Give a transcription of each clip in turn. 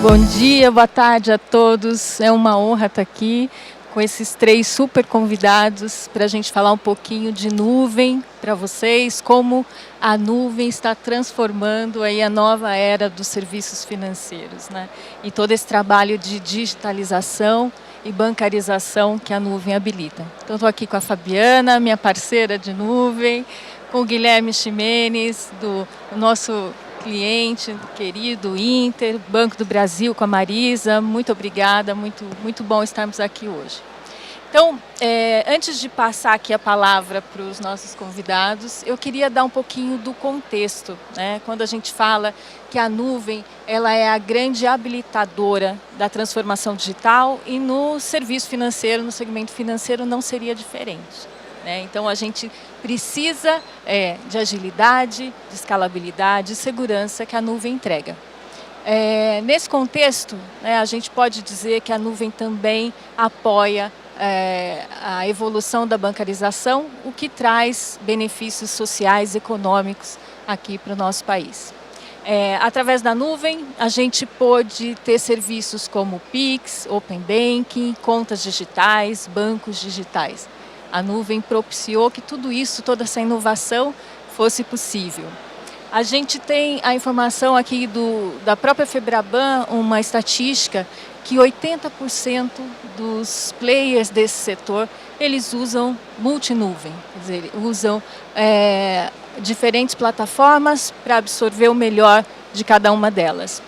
Bom dia, boa tarde a todos. É uma honra estar aqui com esses 3 super convidados para a gente falar um pouquinho de nuvem para vocês, como a nuvem está transformando aí a nova era dos serviços financeiros, né? E todo esse trabalho de digitalização e bancarização que a nuvem habilita. Então, estou aqui com a Fabiana, minha parceira de nuvem, com o Guilherme Ximenes, do nosso cliente querido Inter, Banco do Brasil, com a Marisa. Muito obrigada, muito bom estarmos aqui hoje. Então, antes de passar aqui a palavra para os nossos convidados, eu queria dar um pouquinho do contexto, né? Quando a gente fala que a nuvem ela é a grande habilitadora da transformação digital, e no serviço financeiro, no segmento financeiro, não seria diferente. Então, a gente precisa de agilidade, de escalabilidade e segurança que a nuvem entrega. Nesse contexto, a gente pode dizer que a nuvem também apoia a evolução da bancarização, o que traz benefícios sociais e econômicos aqui para o nosso país. Através da nuvem, a gente pode ter serviços como Pix, Open Banking, contas digitais, bancos digitais. A nuvem propiciou que tudo isso, toda essa inovação fosse possível. A gente tem a informação aqui da própria Febraban, uma estatística que 80% dos players desse setor, eles usam multinuvem, quer dizer, usam diferentes plataformas para absorver o melhor de cada uma delas.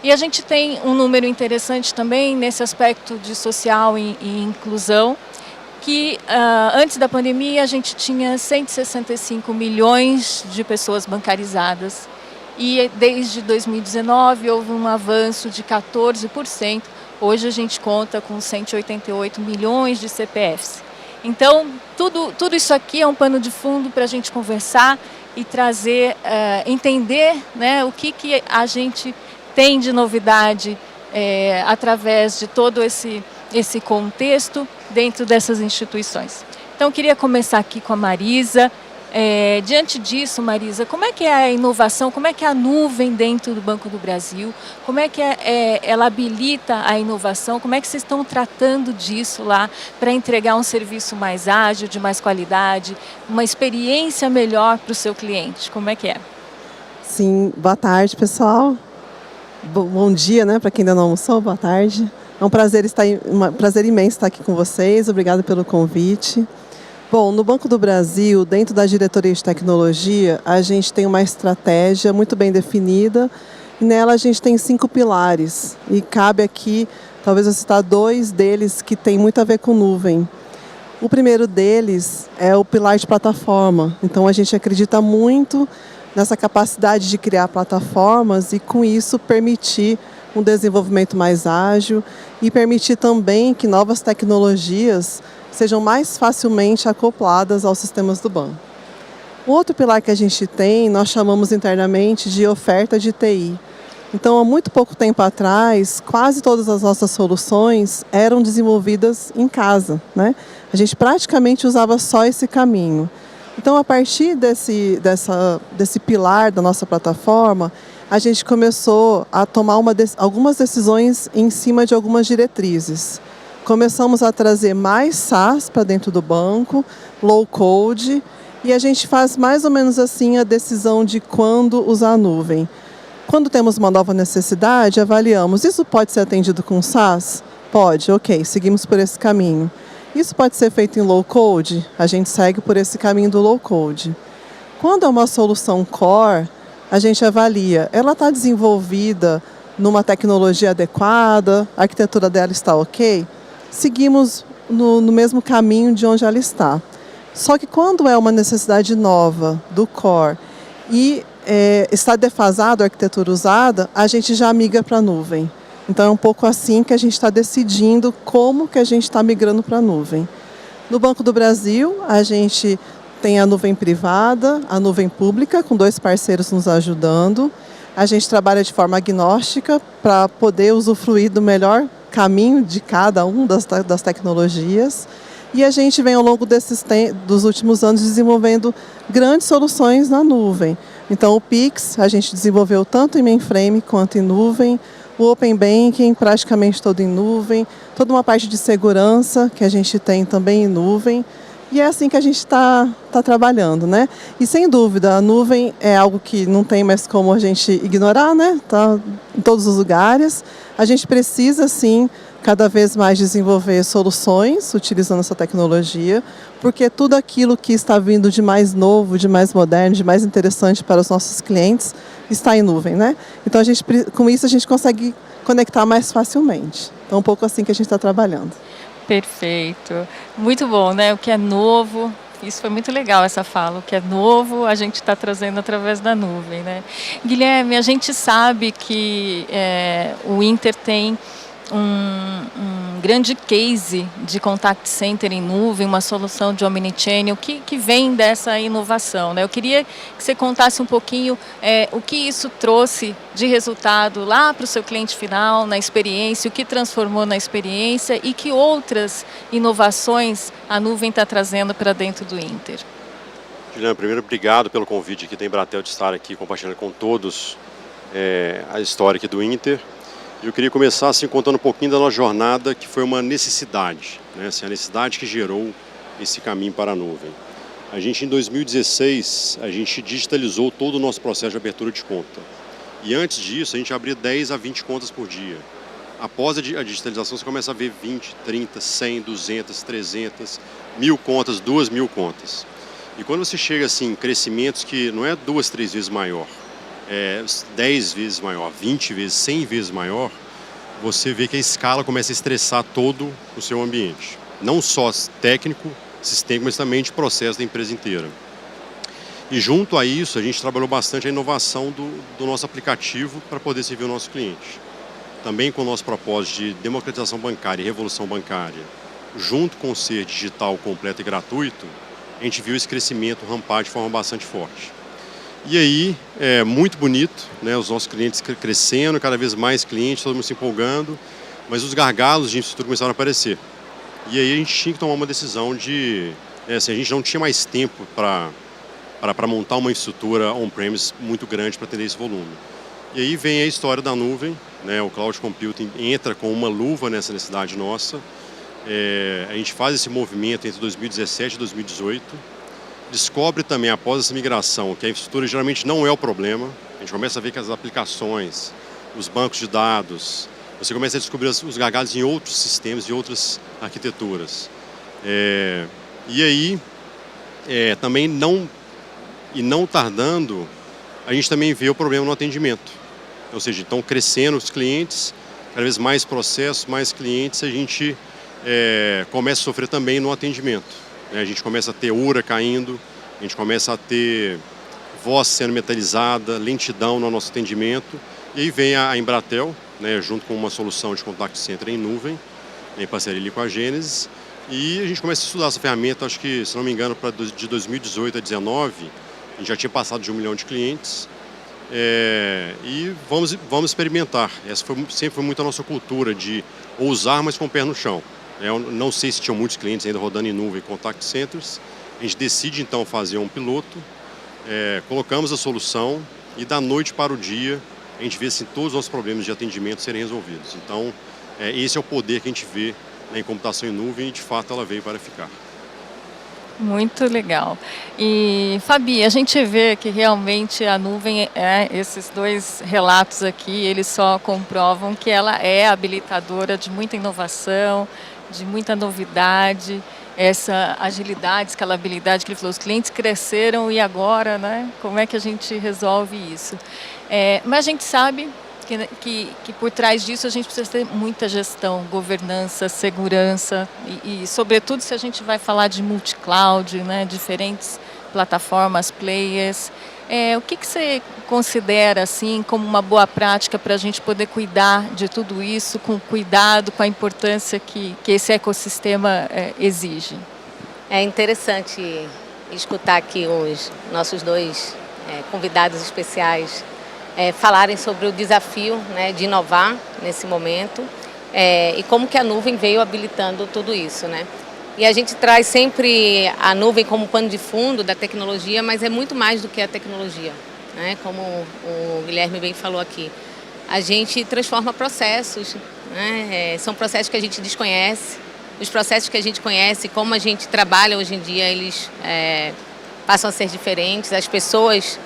E a gente tem um número interessante também nesse aspecto de social e inclusão, que antes da pandemia a gente tinha 165 milhões de pessoas bancarizadas e desde 2019 houve um avanço de 14%. Hoje a gente conta com 188 milhões de CPFs. Então, tudo isso aqui é um pano de fundo para a gente conversar e trazer, entender, né, o que a gente tem de novidade através de todo esse contexto dentro dessas instituições. Então, eu queria começar aqui com a Marisa. Diante disso, Marisa, como é que é a inovação, como é que é a nuvem dentro do Banco do Brasil, como é que ela habilita a inovação, como é que vocês estão tratando disso lá para entregar um serviço mais ágil, de mais qualidade, uma experiência melhor para o seu cliente? Como é que é? Sim, boa tarde, pessoal. Bom dia, né, para quem ainda não almoçou, boa tarde. É um prazer imenso estar aqui com vocês. Obrigada pelo convite. Bom, no Banco do Brasil, dentro da diretoria de tecnologia, a gente tem uma estratégia muito bem definida. E nela a gente tem 5 pilares. E cabe aqui, talvez eu citar 2 deles que tem muito a ver com nuvem. O primeiro deles é o pilar de plataforma. Então a gente acredita muito nessa capacidade de criar plataformas e com isso permitir um desenvolvimento mais ágil e permitir também que novas tecnologias sejam mais facilmente acopladas aos sistemas do banco. O outro pilar que a gente tem, nós chamamos internamente de oferta de TI. Então, há muito pouco tempo atrás, quase todas as nossas soluções eram desenvolvidas em casa, né? A gente praticamente usava só esse caminho. Então, a partir desse pilar da nossa plataforma, a gente começou a tomar algumas decisões em cima de algumas diretrizes. Começamos a trazer mais SaaS para dentro do banco, low code, e a gente faz mais ou menos assim a decisão de quando usar a nuvem. Quando temos uma nova necessidade, avaliamos, isso pode ser atendido com SaaS? Pode, ok, seguimos por esse caminho. Isso pode ser feito em low code? A gente segue por esse caminho do low code. Quando é uma solução core, a gente avalia, ela está desenvolvida numa tecnologia adequada, a arquitetura dela está ok? Seguimos no mesmo caminho de onde ela está. Só que quando é uma necessidade nova do core e está defasada a arquitetura usada, a gente já migra para a nuvem. Então é um pouco assim que a gente está decidindo como que a gente está migrando para a nuvem. No Banco do Brasil, a gente tem a nuvem privada, a nuvem pública, com 2 parceiros nos ajudando. A gente trabalha de forma agnóstica para poder usufruir do melhor caminho de cada uma das tecnologias. E a gente vem ao longo dos últimos anos desenvolvendo grandes soluções na nuvem. Então o Pix a gente desenvolveu tanto em mainframe quanto em nuvem, o Open Banking praticamente todo em nuvem, toda uma parte de segurança que a gente tem também em nuvem. E é assim que a gente está trabalhando, né? E sem dúvida, a nuvem é algo que não tem mais como a gente ignorar, né? Está em todos os lugares. A gente precisa, sim, cada vez mais desenvolver soluções utilizando essa tecnologia, porque tudo aquilo que está vindo de mais novo, de mais moderno, de mais interessante para os nossos clientes está em nuvem, né? Então, com isso, a gente consegue conectar mais facilmente. Então, um pouco assim que a gente está trabalhando. Perfeito. Muito bom, né? O que é novo, isso foi muito legal essa fala. O que é novo, a gente está trazendo através da nuvem, né? Guilherme, a gente sabe que o Inter tem um grande case de contact center em nuvem, uma solução de omnichannel que vem dessa inovação, né? Eu queria que você contasse um pouquinho o que isso trouxe de resultado lá para o seu cliente final, na experiência, o que transformou na experiência e que outras inovações a nuvem está trazendo para dentro do Inter. Juliana, primeiro, obrigado pelo convite aqui da Embratel de estar aqui compartilhando com todos a história aqui do Inter. Eu queria começar assim, contando um pouquinho da nossa jornada, que foi uma necessidade, né? Assim, a necessidade que gerou esse caminho para a nuvem. A gente, em 2016, a gente digitalizou todo o nosso processo de abertura de conta. E antes disso, a gente abria 10 a 20 contas por dia. Após a digitalização, você começa a ver 20, 30, 100, 200, 300, 1.000 contas, 2.000 contas. E quando você chega assim, em crescimentos que não é 2, 3 vezes maior, 10 vezes maior, 20 vezes, 100 vezes maior, você vê que a escala começa a estressar todo o seu ambiente. Não só técnico, sistêmico, mas também de processo da empresa inteira. E junto a isso, a gente trabalhou bastante a inovação do nosso aplicativo para poder servir o nosso cliente. Também com o nosso propósito de democratização bancária e revolução bancária, junto com o ser digital completo e gratuito, a gente viu esse crescimento rampar de forma bastante forte. E aí, é muito bonito, né? Os nossos clientes crescendo, cada vez mais clientes, todo mundo se empolgando, mas os gargalos de infraestrutura começaram a aparecer. E aí a gente tinha que tomar uma decisão de... assim, a gente não tinha mais tempo para montar uma infraestrutura on-premise muito grande para atender esse volume. E aí vem a história da nuvem, né? O Cloud Computing entra com uma luva nessa necessidade nossa. A gente faz esse movimento entre 2017 e 2018. Descobre também, após essa migração, que a infraestrutura geralmente não é o problema. A gente começa a ver que as aplicações, os bancos de dados, você começa a descobrir os gargalos em outros sistemas e outras arquiteturas. E aí, também não tardando, a gente também vê o problema no atendimento. Ou seja, estão crescendo os clientes, cada vez mais processos, mais clientes, a gente começa a sofrer também no atendimento. A gente começa a ter URA caindo, a gente começa a ter voz sendo metalizada, lentidão no nosso atendimento. E aí vem a Embratel, né, junto com uma solução de contact center em nuvem, em parceria ali com a Gênesis. E a gente começa a estudar essa ferramenta, acho que, se não me engano, de 2018 a 2019, a gente já tinha passado de 1 milhão de clientes. E vamos experimentar. Essa sempre foi muito a nossa cultura de ousar, mas com o pé no chão. Eu não sei se tinham muitos clientes ainda rodando em nuvem contact centers. A gente decide então fazer um piloto, colocamos a solução e da noite para o dia a gente vê assim, todos os nossos problemas de atendimento serem resolvidos. Então esse é o poder que a gente vê em computação em nuvem e de fato ela veio para ficar. Muito legal. E, Fabi, a gente vê que realmente a nuvem, esses dois relatos aqui, eles só comprovam que ela é habilitadora de muita inovação, de muita novidade, essa agilidade, escalabilidade que ele falou, os clientes cresceram e agora, né? Como é que a gente resolve isso? Mas a gente sabe que por trás disso a gente precisa ter muita gestão, governança, segurança e sobretudo se a gente vai falar de multi-cloud, né, diferentes plataformas, players. O que você considera assim como uma boa prática para a gente poder cuidar de tudo isso com cuidado, com a importância que esse ecossistema exige? É interessante escutar aqui os nossos dois convidados especiais falarem sobre o desafio, né, de inovar nesse momento e como que a nuvem veio habilitando tudo isso, né? E a gente traz sempre a nuvem como pano de fundo da tecnologia, mas é muito mais do que a tecnologia, né? Como o Guilherme bem falou aqui. A gente transforma processos, né? São processos que a gente desconhece. Os processos que a gente conhece, como a gente trabalha hoje em dia, eles passam a ser diferentes. As pessoas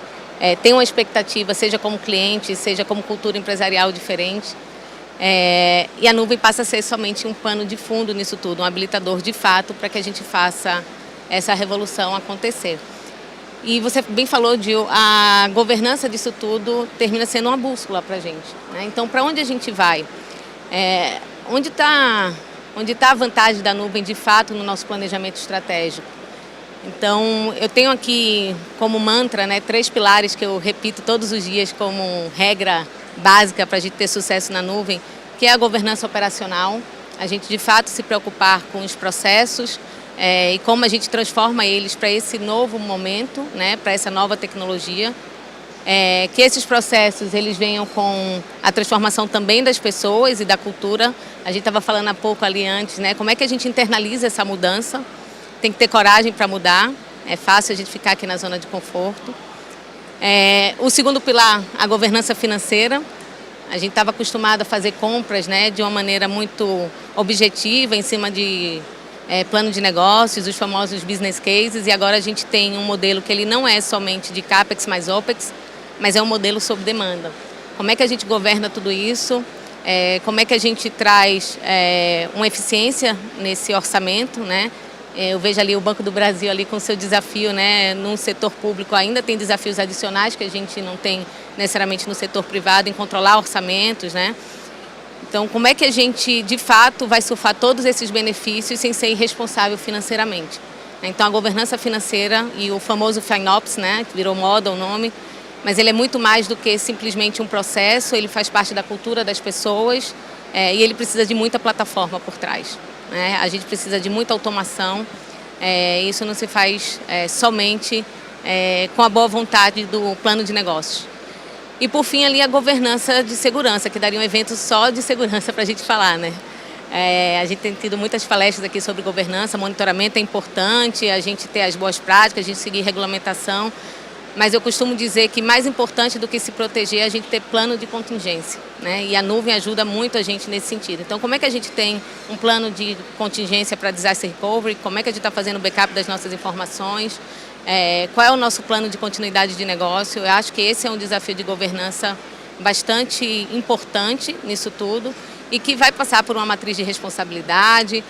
têm uma expectativa, seja como cliente, seja como cultura empresarial diferente. E a nuvem passa a ser somente um pano de fundo nisso tudo, um habilitador de fato para que a gente faça essa revolução acontecer. E você bem falou, Gil, a governança disso tudo termina sendo uma bússola para a gente, né? Então, para onde a gente vai? Onde está a vantagem da nuvem de fato no nosso planejamento estratégico? Então, eu tenho aqui como mantra, né, 3 pilares que eu repito todos os dias como regra básica para a gente ter sucesso na nuvem, que é a governança operacional, a gente de fato se preocupar com os processos e como a gente transforma eles para esse novo momento, né, para essa nova tecnologia, que esses processos eles venham com a transformação também das pessoas e da cultura. A gente estava falando há pouco ali antes, né, como é que a gente internaliza essa mudança. Tem que ter coragem para mudar, é fácil a gente ficar aqui na zona de conforto. O segundo pilar, a governança financeira. A gente estava acostumado a fazer compras, né, de uma maneira muito objetiva, em cima de plano de negócios, os famosos business cases, e agora a gente tem um modelo que ele não é somente de CAPEX mais OPEX, mas é um modelo sob demanda. Como é que a gente governa tudo isso? Como é que a gente traz uma eficiência nesse orçamento, né? Eu vejo ali o Banco do Brasil ali com seu desafio, né, no setor público ainda tem desafios adicionais que a gente não tem necessariamente no setor privado em controlar orçamentos, né? Então, como é que a gente de fato vai surfar todos esses benefícios sem ser irresponsável financeiramente? Então, a governança financeira e o famoso FinOps, né, que virou moda o nome, mas ele é muito mais do que simplesmente um processo, ele faz parte da cultura das pessoas e ele precisa de muita plataforma por trás. A gente precisa de muita automação, isso não se faz somente com a boa vontade do plano de negócios. E por fim ali a governança de segurança, que daria um evento só de segurança para a gente falar, né? A gente tem tido muitas palestras aqui sobre governança, monitoramento é importante, a gente ter as boas práticas, a gente seguir regulamentação, mas eu costumo dizer que mais importante do que se proteger é a gente ter plano de contingência, né? E a nuvem ajuda muito a gente nesse sentido. Então, como é que a gente tem um plano de contingência para disaster recovery? Como é que a gente está fazendo o backup das nossas informações? Qual é o nosso plano de continuidade de negócio? Eu acho que esse é um desafio de governança bastante importante nisso tudo e que vai passar por uma matriz de responsabilidade,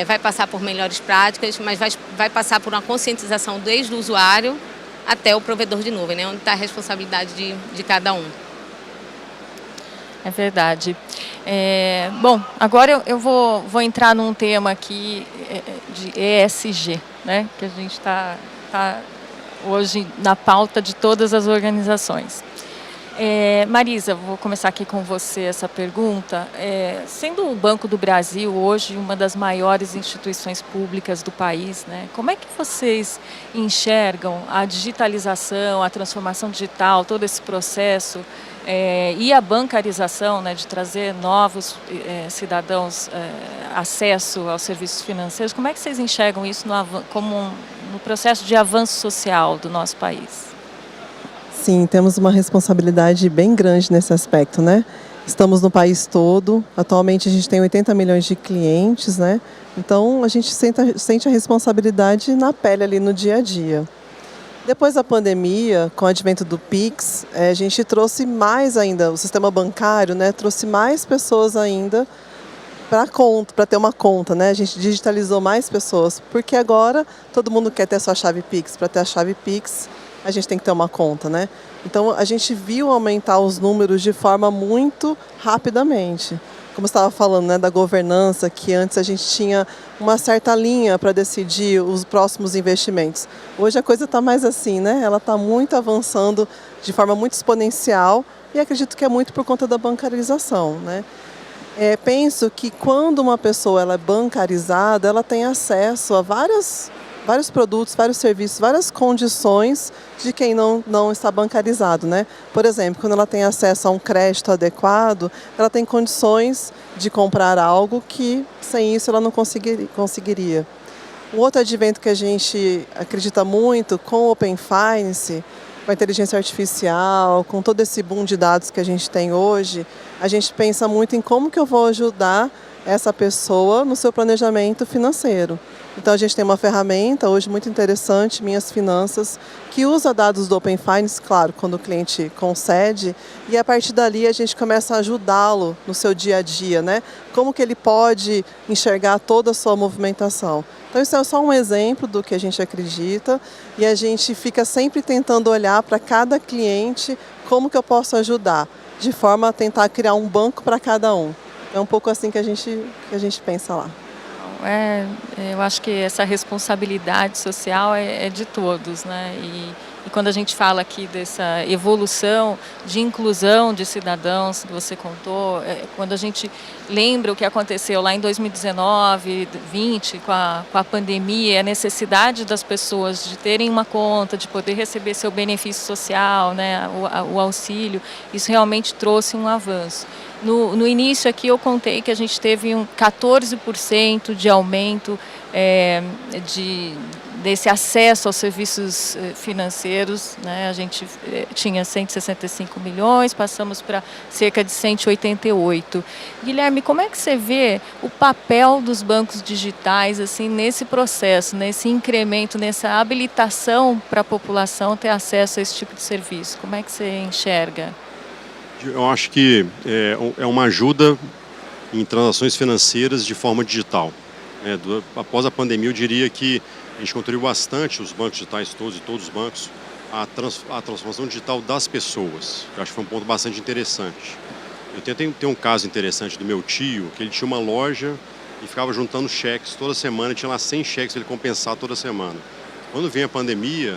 vai passar por melhores práticas, mas vai passar por uma conscientização desde o usuário até o provedor de nuvem, né, onde está a responsabilidade de cada um. É verdade. Bom, agora eu vou entrar num tema aqui de ESG, né, que a gente está hoje na pauta de todas as organizações. Marisa, vou começar aqui com você essa pergunta. Sendo o Banco do Brasil hoje uma das maiores instituições públicas do país, né, como é que vocês enxergam a digitalização, a transformação digital, todo esse processo e a bancarização, né, de trazer novos cidadãos acesso aos serviços financeiros? Como é que vocês enxergam isso no processo de avanço social do nosso país? Sim, temos uma responsabilidade bem grande nesse aspecto, né? Estamos no país todo, atualmente a gente tem 80 milhões de clientes, né? Então a gente sente a responsabilidade na pele ali no dia a dia. Depois da pandemia, com o advento do Pix, a gente trouxe mais ainda, o sistema bancário, né? Trouxe mais pessoas ainda para ter uma conta, né? A gente digitalizou mais pessoas, porque agora todo mundo quer ter a sua chave Pix. Para ter a chave Pix, a gente tem que ter uma conta, né? Então, a gente viu aumentar os números de forma muito rapidamente. Como você estava falando, né, da governança, que antes a gente tinha uma certa linha para decidir os próximos investimentos. Hoje a coisa está mais assim, né? Ela está muito avançando de forma muito exponencial e acredito que é muito por conta da bancarização, né? Penso que quando uma pessoa ela é bancarizada, ela tem acesso a vários produtos, vários serviços, várias condições de quem não está bancarizado, né? Por exemplo, quando ela tem acesso a um crédito adequado, ela tem condições de comprar algo que sem isso ela não conseguiria. Um outro advento que a gente acredita muito com o Open Finance, com a inteligência artificial, com todo esse boom de dados que a gente tem hoje, a gente pensa muito em como que eu vou ajudar essa pessoa no seu planejamento financeiro. Então a gente tem uma ferramenta hoje muito interessante, Minhas Finanças, que usa dados do Open Finance, claro, quando o cliente concede, e a partir dali a gente começa a ajudá-lo no seu dia a dia, né? Como que ele pode enxergar toda a sua movimentação. Então isso é só um exemplo do que a gente acredita e a gente fica sempre tentando olhar para cada cliente como que eu posso ajudar, de forma a tentar criar um banco para cada um. É um pouco assim que a gente pensa lá. Eu acho que essa responsabilidade social é de todos, né? E quando a gente fala aqui dessa evolução de inclusão de cidadãos que você contou, quando a gente lembra o que aconteceu lá em 2019, 2020, com a pandemia, a necessidade das pessoas de terem uma conta, de poder receber seu benefício social, né, o auxílio, isso realmente trouxe um avanço. No início aqui eu contei que a gente teve um 14% de aumento desse acesso aos serviços financeiros, né? A gente tinha 165 milhões, passamos para cerca de 188. Guilherme, como é que você vê o papel dos bancos digitais assim, nesse processo, nesse incremento, nessa habilitação para a população ter acesso a esse tipo de serviço? Como é que você enxerga? Eu acho que é uma ajuda em transações financeiras de forma digital. Após a pandemia, eu diria que a gente contribuiu bastante, os bancos digitais todos e todos os bancos, a transformação digital das pessoas. Eu acho que foi um ponto bastante interessante. Eu tenho um caso interessante do meu tio, que ele tinha uma loja e ficava juntando cheques toda semana, tinha lá 100 cheques para ele compensar toda semana. Quando veio a pandemia,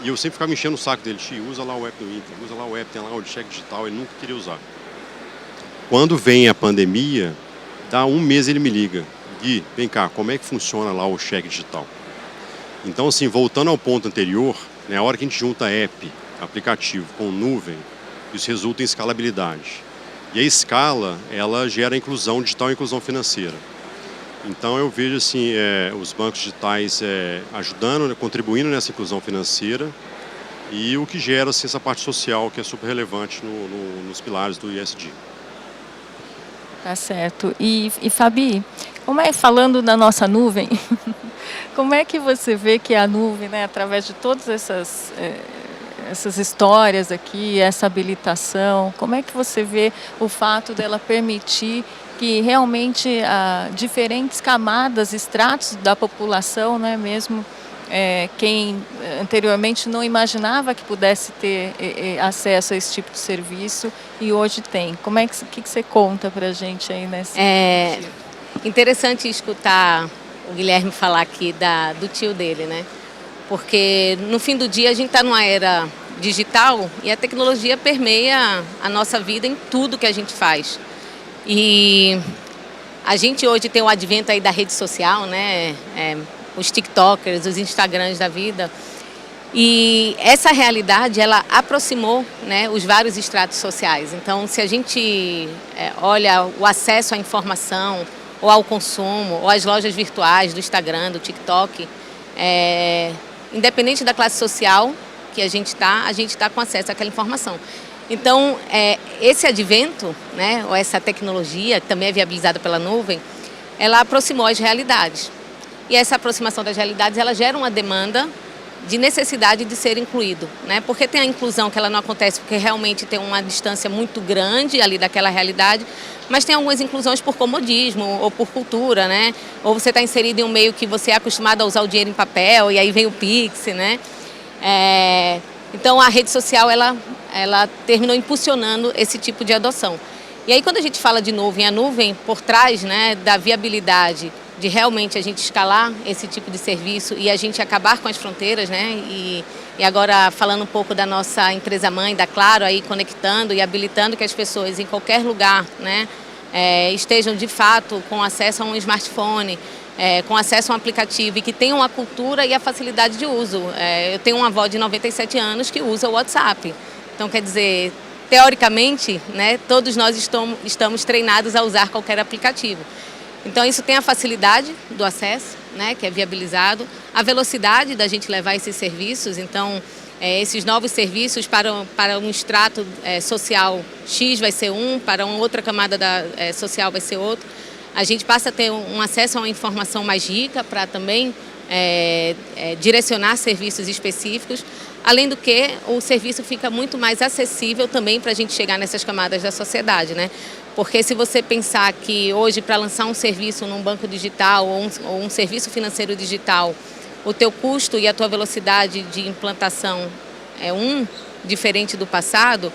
e eu sempre ficava enchendo o saco dele, tio, usa lá o app do Inter, usa lá o app, tem lá o de cheque digital, ele nunca queria usar. Quando vem a pandemia, dá um mês ele me liga, Gui, vem cá, como é que funciona lá o cheque digital? Então, assim, voltando ao ponto anterior, né, a hora que a gente junta app, aplicativo com nuvem, isso resulta em escalabilidade. E a escala, ela gera inclusão digital e inclusão financeira. Então eu vejo assim, os bancos digitais ajudando, né, contribuindo nessa inclusão financeira e o que gera assim, essa parte social que é super relevante nos pilares do ESG. Tá certo. E Fabi, falando da nossa nuvem, como é que você vê que a nuvem, né, através de todas essas histórias aqui, essa habilitação, como é que você vê o fato dela permitir que realmente diferentes camadas, estratos da população, né, mesmo quem anteriormente não imaginava que pudesse ter acesso a esse tipo de serviço e hoje tem. O que você conta para a gente aí nessa? É interessante escutar o Guilherme falar aqui do tio dele, né? Porque no fim do dia a gente está numa era digital e a tecnologia permeia a nossa vida em tudo que a gente faz. E a gente hoje tem o advento aí da rede social, né? Os TikTokers, os Instagrams da vida. E essa realidade, ela aproximou, né, os vários estratos sociais. Então, se a gente olha o acesso à informação, ou ao consumo, ou às lojas virtuais do Instagram, do TikTok, independente da classe social que a gente está com acesso àquela informação. Então, esse advento, né, ou essa tecnologia, que também é viabilizada pela nuvem, ela aproximou as realidades. E essa aproximação das realidades, ela gera uma demanda de necessidade de ser incluído, né? Porque tem a inclusão que ela não acontece porque realmente tem uma distância muito grande ali daquela realidade, mas tem algumas inclusões por comodismo ou por cultura, né? Ou você está inserido em um meio que você é acostumado a usar o dinheiro em papel e aí vem o Pix, né? Então a rede social ela terminou impulsionando esse tipo de adoção. E aí quando a gente fala de nuvem, a nuvem por trás, né, da viabilidade de realmente a gente escalar esse tipo de serviço e a gente acabar com as fronteiras, né? E agora falando um pouco da nossa empresa mãe, da Claro, aí conectando e habilitando que as pessoas em qualquer lugar, né, estejam de fato com acesso a um smartphone, com acesso a um aplicativo e que tenham a cultura e a facilidade de uso. Eu tenho uma avó de 97 anos que usa o WhatsApp. Então, quer dizer, teoricamente, né, todos nós estamos treinados a usar qualquer aplicativo. Então isso tem a facilidade do acesso, né, que é viabilizado, a velocidade da gente levar esses serviços, então esses novos serviços para um extrato social X vai ser um, para uma outra camada social vai ser outro. A gente passa a ter um acesso a uma informação mais rica para também direcionar serviços específicos, além do que o serviço fica muito mais acessível também para a gente chegar nessas camadas da sociedade, né? Porque se você pensar que hoje para lançar um serviço num banco digital ou um serviço financeiro digital, o teu custo e a tua velocidade de implantação é diferente do passado,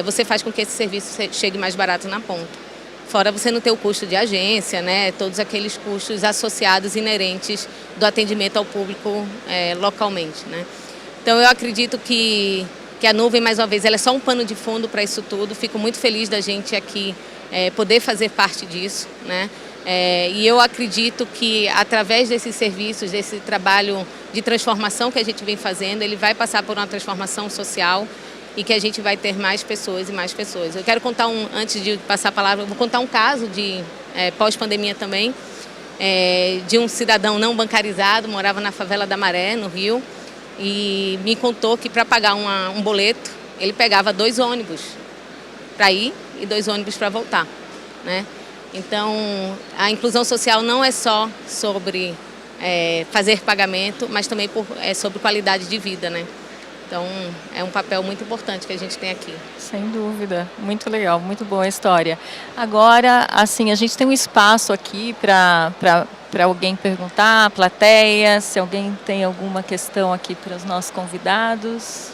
você faz com que esse serviço chegue mais barato na ponta. Fora você não ter o custo de agência, né? Todos aqueles custos associados inerentes do atendimento ao público localmente, né? Então eu acredito que a nuvem, mais uma vez, ela é só um pano de fundo para isso tudo. Fico muito feliz da gente aqui poder fazer parte disso, né? E eu acredito que através desses serviços, desse trabalho de transformação que a gente vem fazendo, ele vai passar por uma transformação social e que a gente vai ter mais pessoas e mais pessoas. Eu quero contar antes de passar a palavra, eu vou contar um caso de pós-pandemia também, de um cidadão não bancarizado, morava na favela da Maré, no Rio, e me contou que para pagar um boleto, ele pegava 2 ônibus para ir e 2 ônibus para voltar, né? Então, a inclusão social não é só sobre fazer pagamento, mas também sobre qualidade de vida, né? Então, é um papel muito importante que a gente tem aqui. Sem dúvida, muito legal, muito boa a história. Agora, assim, a gente tem um espaço aqui para alguém perguntar, plateia, se alguém tem alguma questão aqui para os nossos convidados.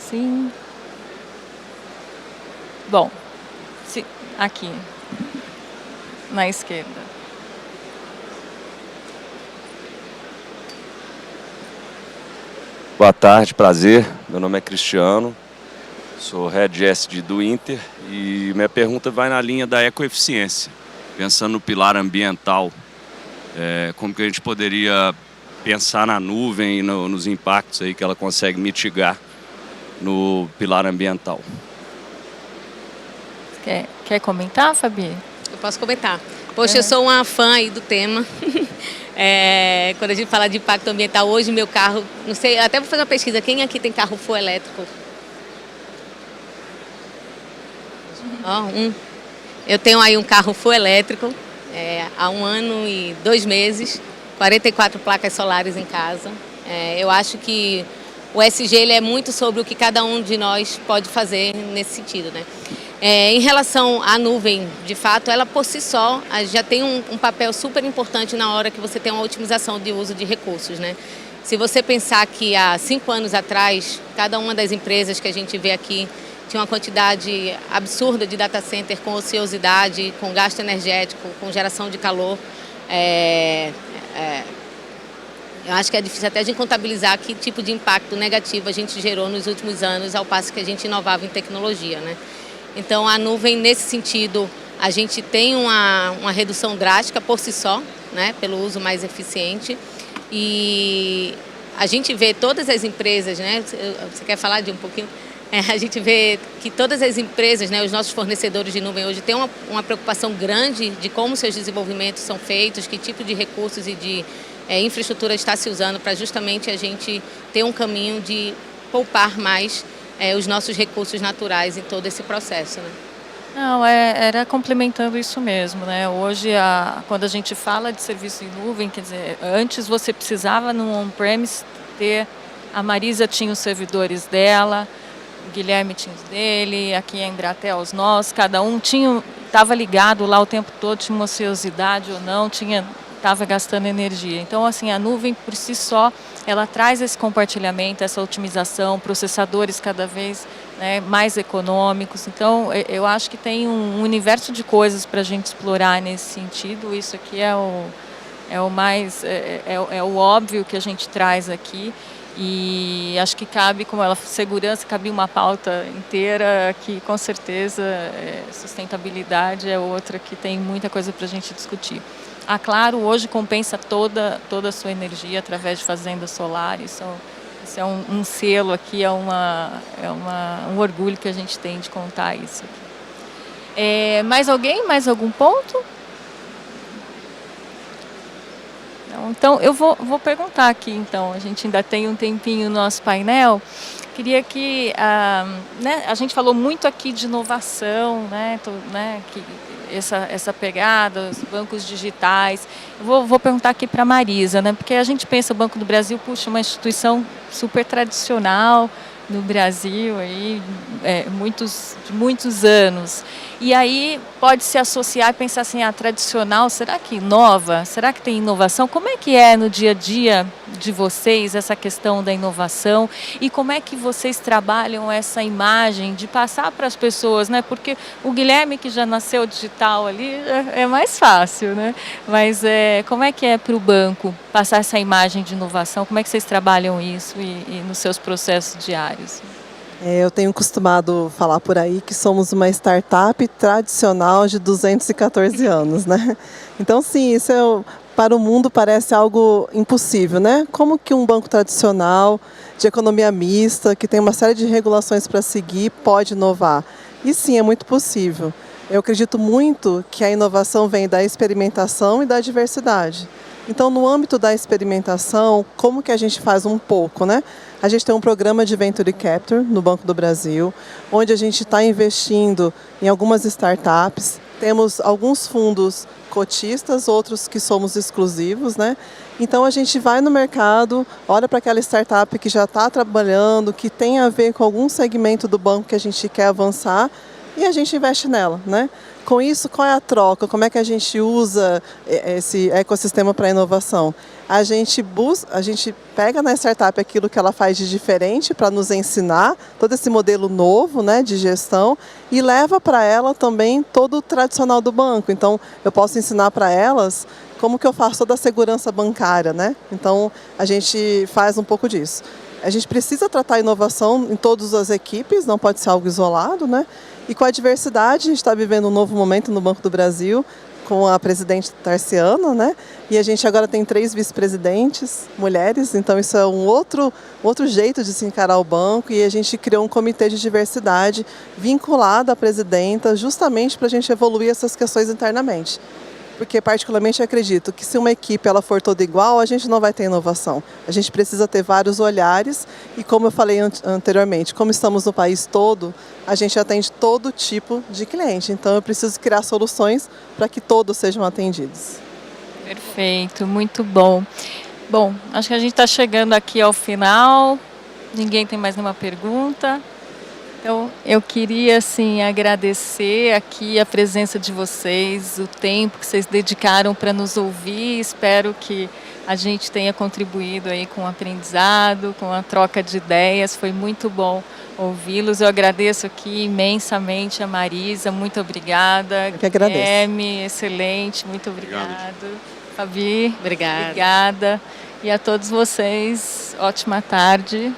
Sim. Bom, aqui, na esquerda. Boa tarde, prazer. Meu nome é Cristiano, sou Head SD do Inter e minha pergunta vai na linha da ecoeficiência. Pensando no pilar ambiental, como que a gente poderia pensar na nuvem e nos impactos aí que ela consegue mitigar no pilar ambiental? Quer comentar, Fabi? Eu posso comentar. Poxa, eu sou uma fã aí do tema. Quando a gente fala de impacto ambiental, hoje meu carro, não sei, até vou fazer uma pesquisa, quem aqui tem carro full elétrico? Eu tenho aí um carro full elétrico, há 1 ano e 2 meses, 44 placas solares em casa. Eu acho que o ESG ele é muito sobre o que cada um de nós pode fazer nesse sentido, né? Em relação à nuvem, de fato, ela por si só já tem um papel super importante na hora que você tem uma otimização de uso de recursos, né? Se você pensar que há 5 anos atrás, cada uma das empresas que a gente vê aqui tinha uma quantidade absurda de data center com ociosidade, com gasto energético, com geração de calor, eu acho que é difícil até de contabilizar que tipo de impacto negativo a gente gerou nos últimos anos, ao passo que a gente inovava em tecnologia, né? Então, a nuvem, nesse sentido, a gente tem uma redução drástica por si só, né, pelo uso mais eficiente. E a gente vê todas as empresas, né, você quer falar de um pouquinho? A gente vê que todas as empresas, né, os nossos fornecedores de nuvem hoje têm uma preocupação grande de como seus desenvolvimentos são feitos, que tipo de recursos e de infraestrutura está se usando para justamente a gente ter um caminho de poupar mais os nossos recursos naturais em todo esse processo, né? Não, era complementando isso mesmo, né? Hoje, quando a gente fala de serviço em nuvem, quer dizer, antes você precisava no on-premise ter, a Marisa tinha os servidores dela, o Guilherme tinha os dele, aqui a Embratel os nossos, cada um estava ligado lá o tempo todo, tinha uma ociosidade ou não, estava gastando energia. Então, assim, a nuvem por si só, ela traz esse compartilhamento, essa otimização, processadores cada vez, né, mais econômicos. Então, eu acho que tem um universo de coisas para a gente explorar nesse sentido. Isso aqui é o óbvio que a gente traz aqui. E acho que cabe, como ela segurança, cabe uma pauta inteira que, com certeza, sustentabilidade é outra que tem muita coisa para a gente discutir. A Claro hoje compensa toda a sua energia através de fazendas solares. Isso é um selo aqui, um orgulho que a gente tem de contar isso aqui. Mais alguém? Mais algum ponto? Não, então, eu vou perguntar aqui, então. A gente ainda tem um tempinho no nosso painel. Queria que... né, a gente falou muito aqui de inovação, né, que essa pegada, os bancos digitais. Eu vou perguntar aqui para a Marisa, né, porque a gente pensa o Banco do Brasil, puxa, uma instituição super tradicional no Brasil, aí, de muitos anos. E aí pode se associar e pensar assim, tradicional, será que inova? Será que tem inovação? Como é que é no dia a dia de vocês essa questão da inovação? E como é que vocês trabalham essa imagem de passar para as pessoas, né? Porque o Guilherme, que já nasceu digital ali, é mais fácil, né? Mas como é que é para o banco passar essa imagem de inovação? Como é que vocês trabalham isso e nos seus processos diários? Eu tenho costumado falar por aí que somos uma startup tradicional de 214 anos, né? Então, sim, isso para o mundo parece algo impossível, né? Como que um banco tradicional, de economia mista, que tem uma série de regulações para seguir, pode inovar? E sim, é muito possível. Eu acredito muito que a inovação vem da experimentação e da diversidade. Então, no âmbito da experimentação, como que a gente faz um pouco, né? A gente tem um programa de Venture Capital no Banco do Brasil, onde a gente está investindo em algumas startups. Temos alguns fundos cotistas, outros que somos exclusivos, né? Então, a gente vai no mercado, olha para aquela startup que já está trabalhando, que tem a ver com algum segmento do banco que a gente quer avançar, e a gente investe nela, né? Com isso, qual é a troca? Como é que a gente usa esse ecossistema para inovação? A gente pega na startup aquilo que ela faz de diferente para nos ensinar todo esse modelo novo, né, de gestão, e leva para ela também todo o tradicional do banco. Então, eu posso ensinar para elas como que eu faço toda a segurança bancária, né? Então, a gente faz um pouco disso. A gente precisa tratar a inovação em todas as equipes, não pode ser algo isolado, né? E com a diversidade, a gente está vivendo um novo momento no Banco do Brasil, com a presidente Tarciana, né? E a gente agora tem 3 vice-presidentes, mulheres, então isso é um outro jeito de se encarar o banco, e a gente criou um comitê de diversidade vinculado à presidenta, justamente para a gente evoluir essas questões internamente. Porque, particularmente, eu acredito que se uma equipe ela for toda igual, a gente não vai ter inovação. A gente precisa ter vários olhares e, como eu falei anteriormente, como estamos no país todo, a gente atende todo tipo de cliente. Então, eu preciso criar soluções para que todos sejam atendidos. Perfeito, muito bom. Bom, acho que a gente está chegando aqui ao final. Ninguém tem mais nenhuma pergunta. Então, eu queria, assim, agradecer aqui a presença de vocês, o tempo que vocês dedicaram para nos ouvir. Espero que a gente tenha contribuído aí com o aprendizado, com a troca de ideias. Foi muito bom ouvi-los. Eu agradeço aqui imensamente a Marisa, muito obrigada. Eu que agradeço. Guilherme, excelente, muito obrigado. Fabi, Obrigada. obrigada. E a todos vocês, ótima tarde.